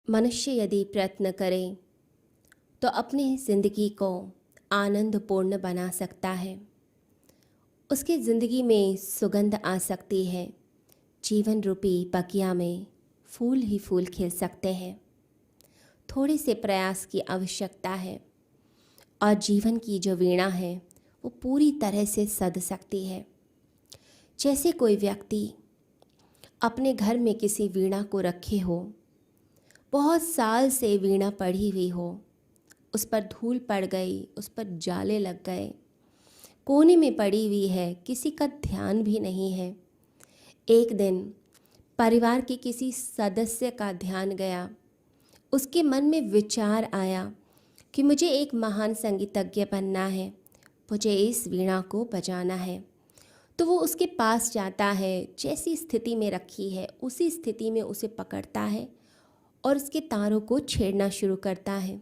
मनुष्य यदि प्रयत्न करे तो अपनी ज़िंदगी को आनंदपूर्ण बना सकता है। उसकी ज़िंदगी में सुगंध आ सकती है। जीवन रूपी बगिया में फूल ही फूल खिल सकते हैं। थोड़े से प्रयास की आवश्यकता है और जीवन की जो वीणा है वो पूरी तरह से सध सकती है। जैसे कोई व्यक्ति अपने घर में किसी वीणा को रखे हो, बहुत साल से वीणा पड़ी हुई हो, उस पर धूल पड़ गई, उस पर जाले लग गए, कोने में पड़ी हुई है, किसी का ध्यान भी नहीं है। एक दिन परिवार के किसी सदस्य का ध्यान गया, उसके मन में विचार आया कि मुझे एक महान संगीतज्ञ बनना है, मुझे इस वीणा को बजाना है। तो वो उसके पास जाता है, जैसी स्थिति में रखी है उसी स्थिति में उसे पकड़ता है और उसके तारों को छेड़ना शुरू करता है।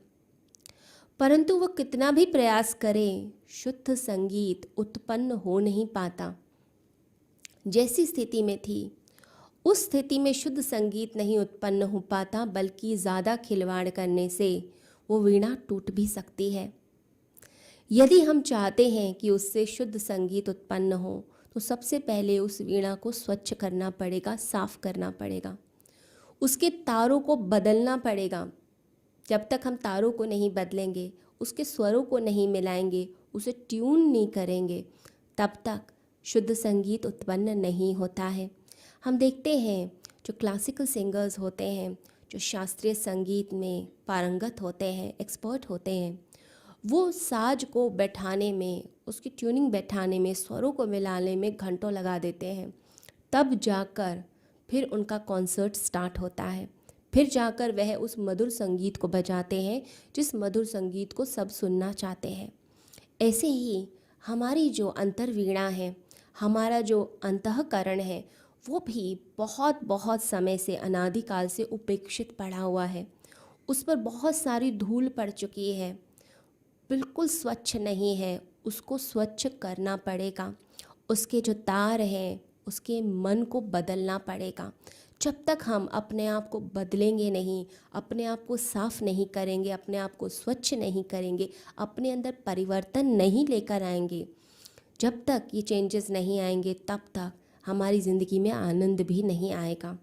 परंतु वो कितना भी प्रयास करे, शुद्ध संगीत उत्पन्न हो नहीं पाता। जैसी स्थिति में थी उस स्थिति में शुद्ध संगीत नहीं उत्पन्न हो पाता, बल्कि ज़्यादा खिलवाड़ करने से वो वीणा टूट भी सकती है। यदि हम चाहते हैं कि उससे शुद्ध संगीत उत्पन्न हो तो सबसे पहले उस वीणा को स्वच्छ करना पड़ेगा, साफ करना पड़ेगा, उसके तारों को बदलना पड़ेगा। जब तक हम तारों को नहीं बदलेंगे, उसके स्वरों को नहीं मिलाएंगे, उसे ट्यून नहीं करेंगे, तब तक शुद्ध संगीत उत्पन्न नहीं होता है। हम देखते हैं जो क्लासिकल सिंगर्स होते हैं, जो शास्त्रीय संगीत में पारंगत होते हैं, एक्सपर्ट होते हैं, वो साज को बैठाने में, उसकी ट्यूनिंग बैठाने में, स्वरों को मिलाने में घंटों लगा देते हैं। तब जाकर फिर उनका कॉन्सर्ट स्टार्ट होता है। फिर जाकर वह उस मधुर संगीत को बजाते हैं जिस मधुर संगीत को सब सुनना चाहते हैं। ऐसे ही हमारी जो अंतर्वीणा है, हमारा जो अंतःकरण है, वो भी बहुत बहुत समय से, अनादिकाल से उपेक्षित पड़ा हुआ है। उस पर बहुत सारी धूल पड़ चुकी है, बिल्कुल स्वच्छ नहीं है। उसको स्वच्छ करना पड़ेगा। उसके जो तार हैं, उसके मन को बदलना पड़ेगा। जब तक हम अपने आप को बदलेंगे नहीं, अपने आप को साफ नहीं करेंगे, अपने आप को स्वच्छ नहीं करेंगे, अपने अंदर परिवर्तन नहीं लेकर आएंगे, जब तक ये चेंजेस नहीं आएंगे, तब तक हमारी ज़िंदगी में आनंद भी नहीं आएगा।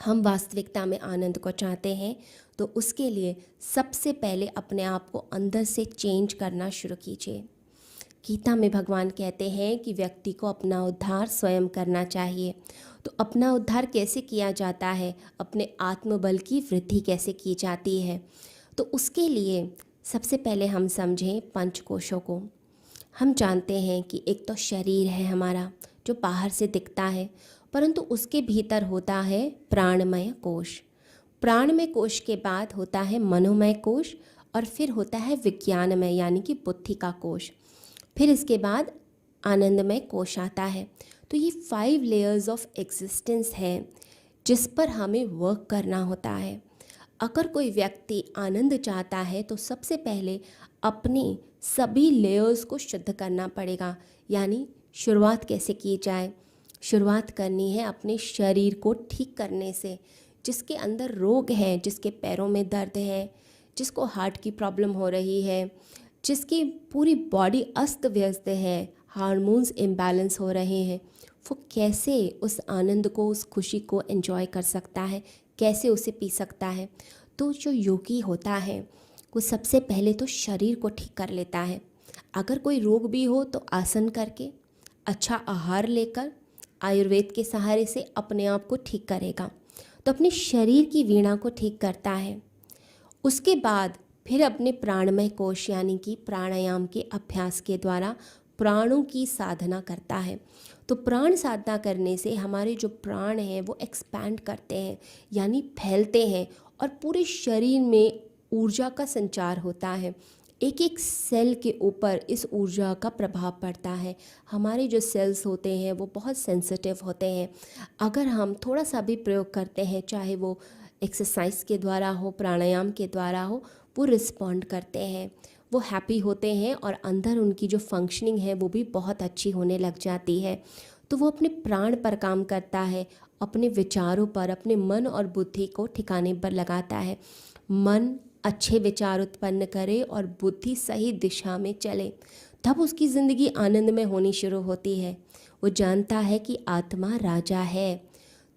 हम वास्तविकता में आनंद को चाहते हैं तो उसके लिए सबसे पहले अपने आप को अंदर से चेंज करना शुरू कीजिए। गीता में भगवान कहते हैं कि व्यक्ति को अपना उद्धार स्वयं करना चाहिए। तो अपना उद्धार कैसे किया जाता है, अपने आत्मबल की वृद्धि कैसे की जाती है, तो उसके लिए सबसे पहले हम समझें पंचकोशों को। हम जानते हैं कि एक तो शरीर है हमारा जो बाहर से दिखता है, परंतु उसके भीतर होता है प्राणमय कोश। प्राणमय कोश के बाद होता है मनोमय कोश और फिर होता है विज्ञानमय यानी कि बुद्धि का कोश। फिर इसके बाद आनंदमय कोश आता है। तो ये 5 लेयर्स ऑफ एग्जिस्टेंस है जिस पर हमें वर्क करना होता है। अगर कोई व्यक्ति आनंद चाहता है तो सबसे पहले अपनी सभी लेयर्स को शुद्ध करना पड़ेगा। यानी शुरुआत कैसे की जाए? शुरुआत करनी है अपने शरीर को ठीक करने से। जिसके अंदर रोग है, जिसके पैरों में दर्द है, जिसको हार्ट की प्रॉब्लम हो रही है, जिसकी पूरी बॉडी अस्त व्यस्त है, हार्मोन्स इम्बैलेंस हो रहे हैं, वो कैसे उस आनंद को, उस खुशी को एंजॉय कर सकता है, कैसे उसे पी सकता है? तो जो योगी होता है वो सबसे पहले तो शरीर को ठीक कर लेता है। अगर कोई रोग भी हो तो आसन करके, अच्छा आहार लेकर, आयुर्वेद के सहारे से अपने आप को ठीक करेगा। तो अपने शरीर की वीणा को ठीक करता है। उसके बाद फिर अपने प्राणमय कोश यानी कि प्राणायाम के अभ्यास के द्वारा प्राणों की साधना करता है। तो प्राण साधना करने से हमारे जो प्राण हैं वो एक्सपैंड करते हैं, यानी फैलते हैं और पूरे शरीर में ऊर्जा का संचार होता है। एक एक सेल के ऊपर इस ऊर्जा का प्रभाव पड़ता है। हमारे जो सेल्स होते हैं वो बहुत सेंसिटिव होते हैं। अगर हम थोड़ा सा भी प्रयोग करते हैं, चाहे वो एक्सरसाइज के द्वारा हो, प्राणायाम के द्वारा हो, वो रिस्पॉन्ड करते हैं, वो हैप्पी होते हैं और अंदर उनकी जो फंक्शनिंग है वो भी बहुत अच्छी होने लग जाती है। तो वो अपने प्राण पर काम करता है अपने विचारों पर, अपने मन और बुद्धि को ठिकाने पर लगाता है। मन अच्छे विचार उत्पन्न करे और बुद्धि सही दिशा में चले, तब उसकी ज़िंदगी आनंद में होनी शुरू होती है। वो जानता है कि आत्मा राजा है,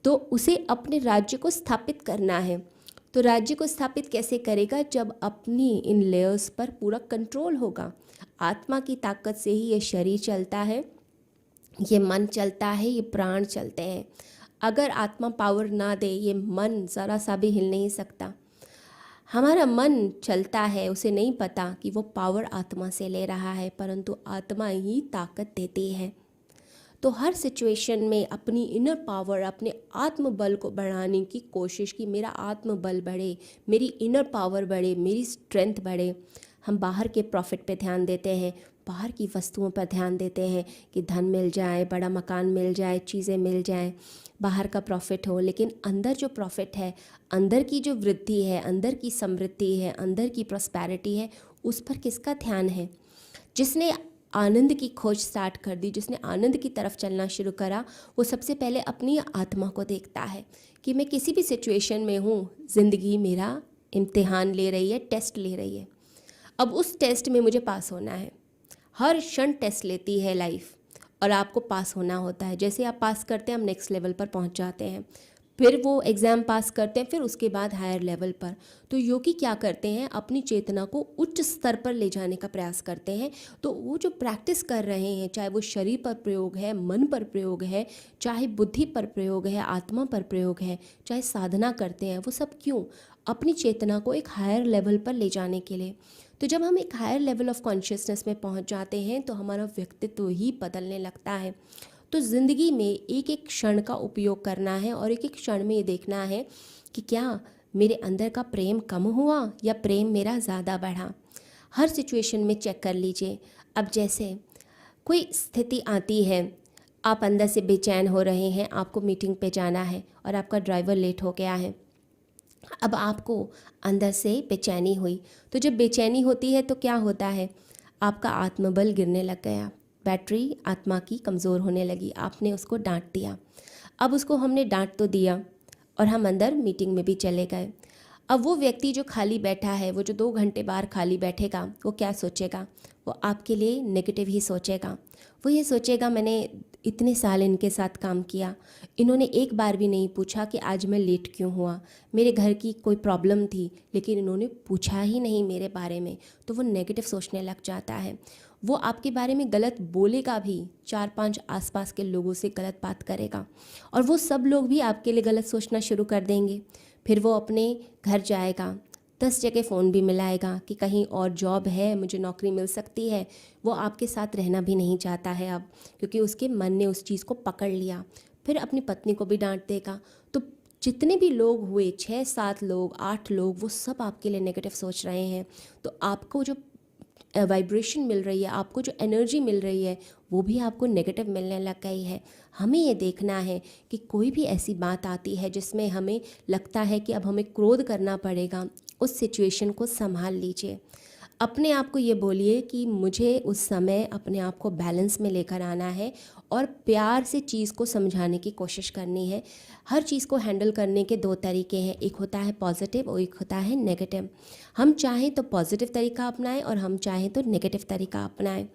तो उसे अपने राज्य को स्थापित करना है। तो राज्य को स्थापित कैसे करेगा? जब अपनी इन लेयर्स पर पूरा कंट्रोल होगा। आत्मा की ताकत से ही ये शरीर चलता है, ये मन चलता है, ये प्राण चलते हैं। अगर आत्मा पावर ना दे, ये मन ज़रा सा भी हिल नहीं सकता। हमारा मन चलता है, उसे नहीं पता कि वो पावर आत्मा से ले रहा है, परंतु आत्मा ही ताकत देती है। तो हर सिचुएशन में अपनी इनर पावर, अपने आत्मबल को बढ़ाने की कोशिश कि मेरा आत्मबल बढ़े, मेरी इनर पावर बढ़े, मेरी स्ट्रेंथ बढ़े। हम बाहर के प्रॉफिट पे ध्यान देते हैं, बाहर की वस्तुओं पर ध्यान देते हैं कि धन मिल जाए, बड़ा मकान मिल जाए, चीज़ें मिल जाएं, बाहर का प्रॉफिट हो। लेकिन अंदर जो प्रॉफिट है, अंदर की जो वृद्धि है, अंदर की समृद्धि है, अंदर की प्रॉस्पेरिटी है, उस पर किसका ध्यान है? जिसने आनंद की खोज स्टार्ट कर दी, जिसने आनंद की तरफ चलना शुरू करा, वो सबसे पहले अपनी आत्मा को देखता है कि मैं किसी भी सिचुएशन में हूँ, ज़िंदगी मेरा इम्तिहान ले रही है, टेस्ट ले रही है। अब उस टेस्ट में मुझे पास होना है। हर क्षण टेस्ट लेती है लाइफ, और आपको पास होना होता है। जैसे आप पास करते हैं, हम नेक्स्ट लेवल पर पहुंच जाते हैं, फिर वो एग्ज़ाम पास करते हैं, फिर उसके बाद हायर लेवल पर। तो योगी क्या करते हैं? अपनी चेतना को उच्च स्तर पर ले जाने का प्रयास करते हैं। तो वो जो प्रैक्टिस कर रहे हैं, चाहे वो शरीर पर प्रयोग है, मन पर प्रयोग है, चाहे बुद्धि पर प्रयोग है, आत्मा पर प्रयोग है, चाहे साधना करते हैं, वो सब क्यों? अपनी चेतना को एक हायर लेवल पर ले जाने के लिए। तो जब हम एक हायर लेवल ऑफ कॉन्शियसनेस में पहुंच जाते हैं, तो हमारा व्यक्तित्व ही बदलने लगता है। तो ज़िंदगी में एक एक क्षण का उपयोग करना है, और एक एक क्षण में ये देखना है कि क्या मेरे अंदर का प्रेम कम हुआ या प्रेम मेरा ज़्यादा बढ़ा। हर सिचुएशन में चेक कर लीजिए। अब जैसे कोई स्थिति आती है, आप अंदर से बेचैन हो रहे हैं, आपको मीटिंग पे जाना है और आपका ड्राइवर लेट हो गया है। अब आपको अंदर से बेचैनी हुई, तो जब बेचैनी होती है तो क्या होता है? आपका आत्मबल गिरने लग गया, बैटरी आत्मा की कमज़ोर होने लगी, आपने उसको डांट दिया। अब उसको हमने डांट तो दिया और हम अंदर मीटिंग में भी चले गए। अब वो व्यक्ति जो खाली बैठा है, वो जो 2 घंटे बाहर खाली बैठेगा, वो क्या सोचेगा? वो आपके लिए नेगेटिव ही सोचेगा। वो ये सोचेगा, मैंने इतने साल इनके साथ काम किया, इन्होंने एक बार भी नहीं पूछा कि आज मैं लेट क्यों हुआ, मेरे घर की कोई प्रॉब्लम थी, लेकिन इन्होंने पूछा ही नहीं मेरे बारे में। तो वो नेगेटिव सोचने लग जाता है। वो आपके बारे में गलत बोलेगा भी, 4-5 आसपास के लोगों से गलत बात करेगा, और वो सब लोग भी आपके लिए गलत सोचना शुरू कर देंगे। फिर वो अपने घर जाएगा, 10 जगह फ़ोन भी मिलाएगा कि कहीं और जॉब है, मुझे नौकरी मिल सकती है। वो आपके साथ रहना भी नहीं चाहता है अब, क्योंकि उसके मन ने उस चीज़ को पकड़ लिया। फिर अपनी पत्नी को भी डांट देगा। तो जितने भी लोग हुए, 6-7 लोग, 8 लोग, वो सब आपके लिए नेगेटिव सोच रहे हैं। तो आपको जो वाइब्रेशन मिल रही है, आपको जो एनर्जी मिल रही है, वो भी आपको नेगेटिव मिलने लग गई है। हमें ये देखना है कि कोई भी ऐसी बात आती है जिसमें हमें लगता है कि अब हमें क्रोध करना पड़ेगा, उस सिचुएशन को संभाल लीजिए। अपने आप को ये बोलिए कि मुझे उस समय अपने आप को बैलेंस में लेकर आना है और प्यार से चीज़ को समझाने की कोशिश करनी है। हर चीज़ को हैंडल करने के 2 तरीके हैं, एक होता है पॉजिटिव और एक होता है नेगेटिव। हम चाहें तो पॉजिटिव तरीका अपनाएं और हम चाहें तो नेगेटिव तरीका अपनाएं।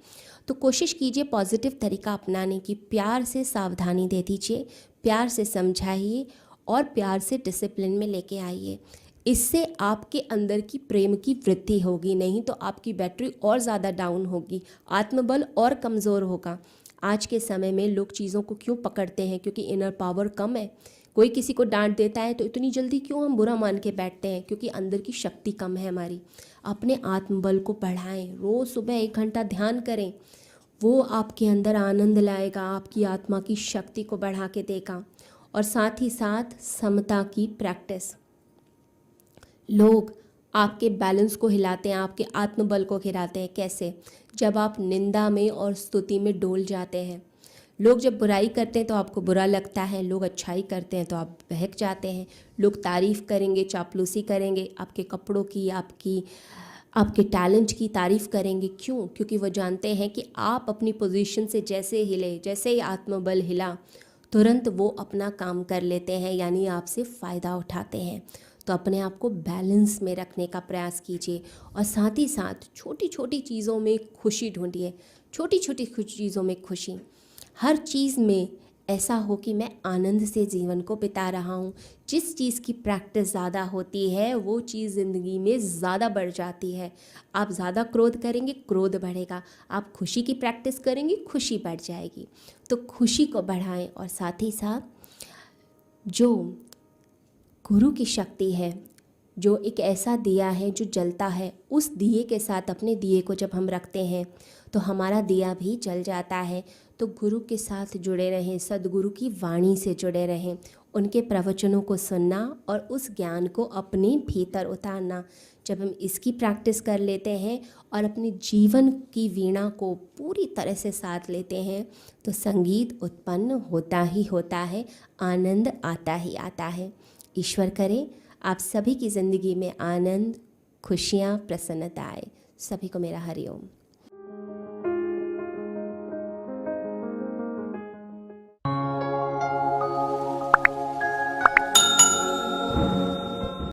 तो कोशिश कीजिए पॉजिटिव तरीका अपनाने की, प्यार से सावधानी दे दीजिए, प्यार से समझाइए और प्यार से डिसिप्लिन में लेके आइए। इससे आपके अंदर की प्रेम की वृद्धि होगी, नहीं तो आपकी बैटरी और ज़्यादा डाउन होगी, आत्मबल और कमज़ोर होगा। आज के समय में लोग चीज़ों को क्यों पकड़ते हैं? क्योंकि इनर पावर कम है। कोई किसी को डांट देता है तो इतनी जल्दी क्यों हम बुरा मान के बैठते हैं? क्योंकि अंदर की शक्ति कम है हमारी। अपने आत्मबल को बढ़ाएं, रोज़ सुबह 1 घंटा ध्यान करें, वो आपके अंदर आनंद लाएगा, आपकी आत्मा की शक्ति को बढ़ा के देगा। और साथ ही साथ समता की प्रैक्टिस। लोग आपके बैलेंस को हिलाते हैं, आपके आत्मबल को गिराते हैं। कैसे? जब आप निंदा में और स्तुति में डोल जाते हैं। लोग जब बुराई करते हैं तो आपको बुरा लगता है, लोग अच्छाई करते हैं तो आप बहक जाते हैं। लोग तारीफ़ करेंगे, चापलूसी करेंगे, आपके कपड़ों की, आपके टैलेंट की तारीफ़ करेंगे। क्यों? क्योंकि वो जानते हैं कि आप अपनी पोजीशन से जैसे हिले, जैसे ही आत्मबल हिला तुरंत वो अपना काम कर लेते हैं, यानी आपसे फ़ायदा उठाते हैं। तो अपने आप को बैलेंस में रखने का प्रयास कीजिए और साथ ही साथ छोटी छोटी चीज़ों में खुशी ढूंढिए। छोटी छोटी चीज़ों में खुशी, हर चीज़ में ऐसा हो कि मैं आनंद से जीवन को बिता रहा हूँ। जिस चीज़ की प्रैक्टिस ज़्यादा होती है वो चीज़ ज़िंदगी में ज़्यादा बढ़ जाती है। आप ज़्यादा क्रोध करेंगे, क्रोध बढ़ेगा। आप खुशी की प्रैक्टिस करेंगे, खुशी बढ़ जाएगी। तो खुशी को बढ़ाएं और साथ ही साथ जो गुरु की शक्ति है, जो एक ऐसा दिया है जो जलता है, उस दिए के साथ अपने दिए को जब हम रखते हैं तो हमारा दिया भी जल जाता है। तो गुरु के साथ जुड़े रहें, सद्गुरु की वाणी से जुड़े रहें, उनके प्रवचनों को सुनना और उस ज्ञान को अपने भीतर उतारना। जब हम इसकी प्रैक्टिस कर लेते हैं और अपने जीवन की वीणा को पूरी तरह से साथ लेते हैं तो संगीत उत्पन्न होता ही होता है, आनंद आता ही आता है। ईश्वर करे आप सभी की ज़िंदगी में आनंद, खुशियाँ, प्रसन्नता आए। सभी को मेरा हरिओम।